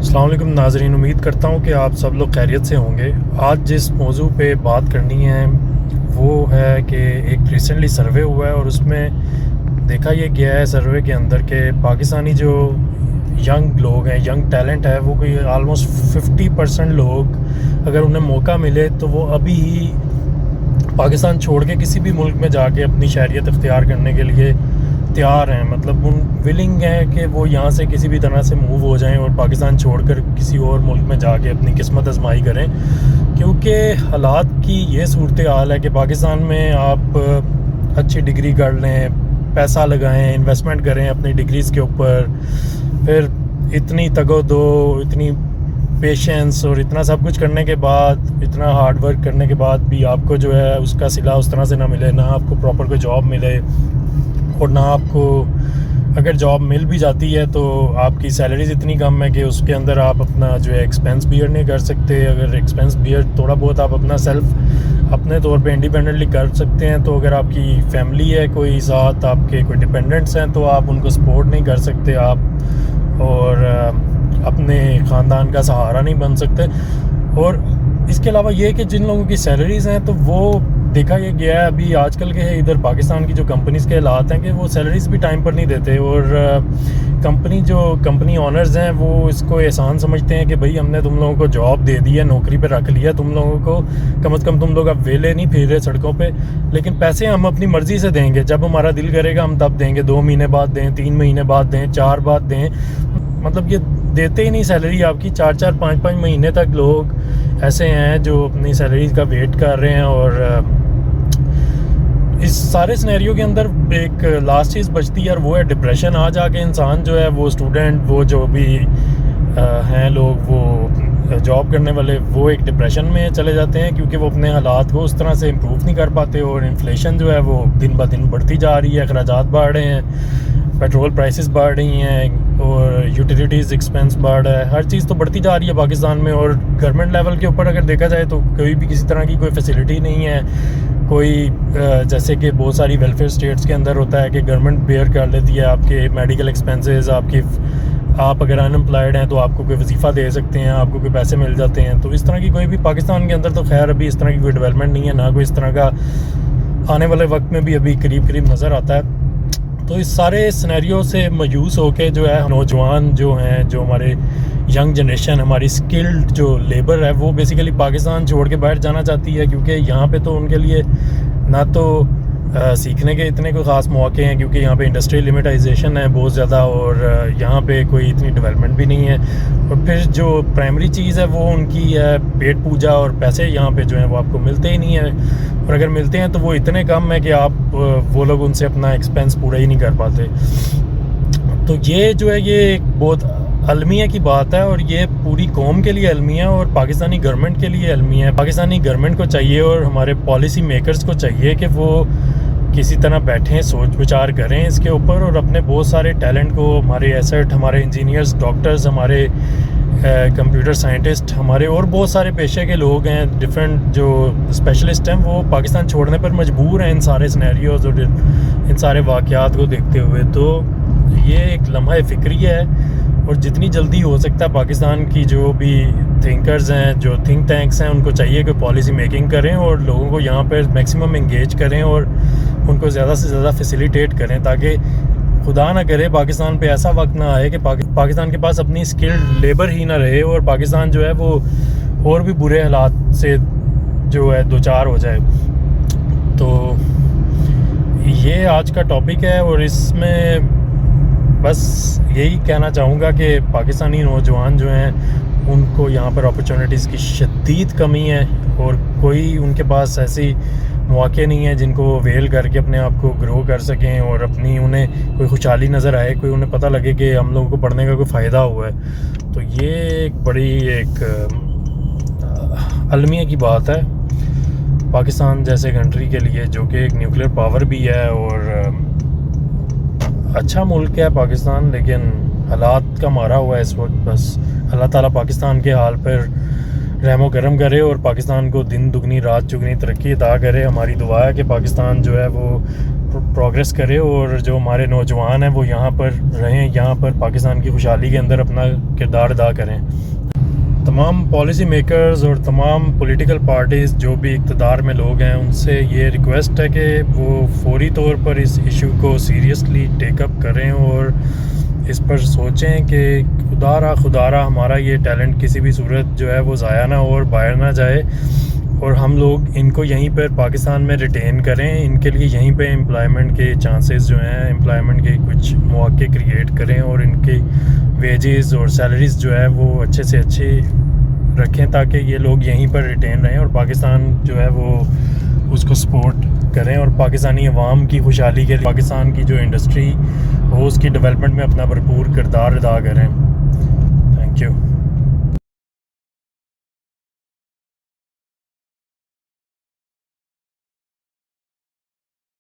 السلام علیکم ناظرین، امید کرتا ہوں کہ آپ سب لوگ خیریت سے ہوں گے۔ آج جس موضوع پہ بات کرنی ہے وہ ہے کہ ایک ریسنٹلی سروے ہوا ہے اور اس میں دیکھا یہ گیا ہے سروے کے اندر کہ پاکستانی جو ینگ لوگ ہیں، ینگ ٹیلنٹ ہے، وہ کوئی آلموسٹ 50% لوگ اگر انہیں موقع ملے تو وہ ابھی ہی پاکستان چھوڑ کے کسی بھی ملک میں جا کے اپنی شہریت اختیار کرنے کے لیے تیار ہیں، مطلب ان ولنگ ہیں کہ وہ یہاں سے کسی بھی طرح سے موو ہو جائیں اور پاکستان چھوڑ کر کسی اور ملک میں جا کے اپنی قسمت آزمائی کریں، کیونکہ حالات کی یہ صورتحال ہے کہ پاکستان میں آپ اچھی ڈگری کر لیں، پیسہ لگائیں، انویسٹمنٹ کریں اپنی ڈگریز کے اوپر، پھر اتنی تگ و دو، اتنی پیشنس اور اتنا سب کچھ کرنے کے بعد، اتنا ہارڈ ورک کرنے کے بعد بھی آپ کو جو ہے اس کا صلہ اس طرح سے نہ ملے، نہ آپ کو پراپر کوئی جاب ملے، اور نہ آپ کو اگر جاب مل بھی جاتی ہے تو آپ کی سیلریز اتنی کم ہے کہ اس کے اندر آپ اپنا جو ہے ایکسپینس بیئر نہیں کر سکتے۔ اگر ایکسپینس بیئر تھوڑا بہت آپ اپنا سیلف اپنے طور پہ انڈیپینڈنٹلی کر سکتے ہیں تو اگر آپ کی فیملی ہے کوئی ساتھ، آپ کے کوئی ڈپینڈنٹس ہیں تو آپ ان کو سپورٹ نہیں کر سکتے آپ، اور اپنے خاندان کا سہارا نہیں بن سکتے۔ اور اس کے علاوہ یہ کہ جن لوگوں کی سیلریز ہیں تو وہ دیکھا یہ گیا ہے ابھی آج کل کے ادھر پاکستان کی جو کمپنیز کے حالات ہیں کہ وہ سیلریز بھی ٹائم پر نہیں دیتے، اور کمپنی آنرز ہیں وہ اس کو احسان سمجھتے ہیں کہ بھئی ہم نے تم لوگوں کو جاب دے دی ہے، نوکری پہ رکھ لیا تم لوگوں کو، کم از کم تم لوگ اب ویلے نہیں پھر رہے سڑکوں پہ، لیکن پیسے ہم اپنی مرضی سے دیں گے، جب ہمارا دل کرے گا ہم تب دیں گے، 2 مہینے بعد دیں، 3 مہینے بعد دیں، 4 بعد دیں، مطلب یہ دیتے ہی نہیں سیلری آپ کی۔ 4 5 مہینے تک لوگ ایسے ہیں جو اپنی سیلریز کا ویٹ کر رہے ہیں، اور اس سارے سنیریو کے اندر ایک لاسٹ چیز بچتی ہے اور وہ ہے ڈپریشن۔ آ جا کے انسان جو ہے وہ اسٹوڈنٹ، وہ جو بھی ہیں لوگ، وہ جاب کرنے والے، وہ ایک ڈپریشن میں چلے جاتے ہیں کیونکہ وہ اپنے حالات کو اس طرح سے امپروو نہیں کر پاتے، اور انفلیشن جو ہے وہ دن بہ دن بڑھتی جا رہی ہے، اخراجات بڑھ رہے ہیں، پیٹرول پرائسز بڑھ رہی ہیں، اور یوٹیلیٹیز ایکسپینس بڑھ رہا ہے، ہر چیز تو بڑھتی جا رہی ہے پاکستان میں۔ اور گورنمنٹ لیول کے اوپر اگر دیکھا جائے تو کوئی بھی کسی طرح کی کوئی فیسلٹی نہیں ہے، کوئی جیسے کہ بہت ساری ویلفیئر اسٹیٹس کے اندر ہوتا ہے کہ گورنمنٹ بیئر کر لیتی ہے آپ کے میڈیکل ایکسپینسز، آپ اگر ان امپلائڈ ہیں تو آپ کو کوئی وظیفہ دے سکتے ہیں، آپ کو کوئی پیسے مل جاتے ہیں، تو اس طرح کی کوئی بھی پاکستان کے اندر تو خیر ابھی اس طرح کی کوئی ڈیولپمنٹ نہیں ہے، نہ کوئی اس طرح کا آنے والے وقت میں بھی ابھی قریب نظر آتا ہے۔ تو اس سارے سنیریو سے مایوس ہو کے جو ہے نوجوان جو ہیں، جو ہمارے ینگ جنریشن، ہماری اسکلڈ جو لیبر ہے، وہ بیسیکلی پاکستان چھوڑ کے باہر جانا چاہتی ہے، کیونکہ یہاں پہ تو ان کے لیے نہ تو سیکھنے کے اتنے کوئی خاص مواقع ہیں کیونکہ یہاں پہ انڈسٹری لمیٹائزیشن ہے بہت زیادہ، اور یہاں پہ کوئی اتنی ڈیولپمنٹ بھی نہیں ہے، اور پھر جو پرائمری چیز ہے وہ ان کی ہے پیٹ پوجا، اور پیسے یہاں پہ جو ہیں وہ آپ کو ملتے ہی نہیں ہیں، اور اگر ملتے ہیں تو وہ اتنے کم ہے کہ وہ لوگ ان سے اپنا ایکسپینس پورا ہی نہیں کر پاتے۔ تو یہ جو ہے یہ ایک بہت المیہ کی بات ہے، اور یہ پوری قوم کے لیے المیہ، اور پاکستانی گورنمنٹ کے لیے المیہ ہے۔ پاکستانی گورنمنٹ کو چاہیے اور ہمارے پالیسی میکرز کو چاہیے کہ وہ کسی طرح بیٹھیں، سوچ بچار کریں اس کے اوپر، اور اپنے بہت سارے ٹیلنٹ کو، ہمارے ایسٹ، ہمارے انجینئرز، ڈاکٹرز، ہمارے کمپیوٹر سائنٹسٹ، ہمارے اور بہت سارے پیشے کے لوگ ہیں، ڈفرینٹ جو اسپیشلسٹ ہیں، وہ پاکستان چھوڑنے پر مجبور ہیں ان سارے سنیریوز اور ان سارے واقعات کو دیکھتے ہوئے۔ تو یہ ایک لمحہ فکری ہے، اور جتنی جلدی ہو سکتا ہے پاکستان کی جو بھی تھنکرز ہیں، جو تھنک ٹینکس ہیں، ان کو چاہیے کہ پالیسی میکنگ کریں اور لوگوں کو یہاں پر میکسیمم انگیج کریں اور ان کو زیادہ سے زیادہ فیسیلیٹیٹ کریں، تاکہ خدا نہ کرے پاکستان پہ ایسا وقت نہ آئے کہ پاکستان کے پاس اپنی اسکلڈ لیبر ہی نہ رہے، اور پاکستان جو ہے وہ اور بھی برے حالات سے جو ہے دوچار ہو جائے۔ تو یہ آج کا ٹاپک ہے، اور اس میں بس یہی کہنا چاہوں گا کہ پاکستانی نوجوان جو ہیں ان کو یہاں پر اپرچونٹیز کی شدید کمی ہے، اور کوئی ان کے پاس ایسی مواقع نہیں ہے جن کو ویل کر کے اپنے آپ کو گرو کر سکیں، اور انہیں کوئی خوشحالی نظر آئے، کوئی انہیں پتہ لگے کہ ہم لوگوں کو پڑھنے کا کوئی فائدہ ہوا ہے۔ تو یہ ایک بڑی ایک المیہ کی بات ہے پاکستان جیسے کنٹری کے لیے، جو کہ ایک نیوکلیر پاور بھی ہے اور اچھا ملک ہے پاکستان، لیکن حالات کا مارا ہوا ہے اس وقت۔ بس اللہ تعالیٰ پاکستان کے حال پر رحم و کرم کرے اور پاکستان کو دن دگنی رات چگنی ترقی عطا کرے۔ ہماری دعا ہے کہ پاکستان جو ہے وہ پروگریس کرے اور جو ہمارے نوجوان ہیں وہ یہاں پر رہیں، یہاں پر پاکستان کی خوشحالی کے اندر اپنا کردار ادا کریں۔ تمام پالیسی میکرز اور تمام پولیٹیکل پارٹیز جو بھی اقتدار میں لوگ ہیں ان سے یہ ریکویسٹ ہے کہ وہ فوری طور پر اس ایشو کو سیریسلی ٹیک اپ کریں اور اس پر سوچیں کہ خدا را ہمارا یہ ٹیلنٹ کسی بھی صورت جو ہے وہ ضائع نہ ہو اور باہر نہ جائے، اور ہم لوگ ان کو یہیں پر پاکستان میں ریٹین کریں، ان کے لیے یہیں پہ امپلائمنٹ کے چانسز جو ہیں، امپلائمنٹ کے کچھ مواقع کریٹ کریں اور ان کے ویجز اور سیلریز جو ہے وہ اچھے سے اچھے رکھیں تاکہ یہ لوگ یہیں پر ریٹین رہیں اور پاکستان جو ہے وہ اس کو سپورٹ کریں اور پاکستانی عوام کی خوشحالی کے لیے پاکستان کی جو انڈسٹری ہو اس کی ڈیولپمنٹ میں اپنا بھرپور کردار ادا کریں۔ Thank you.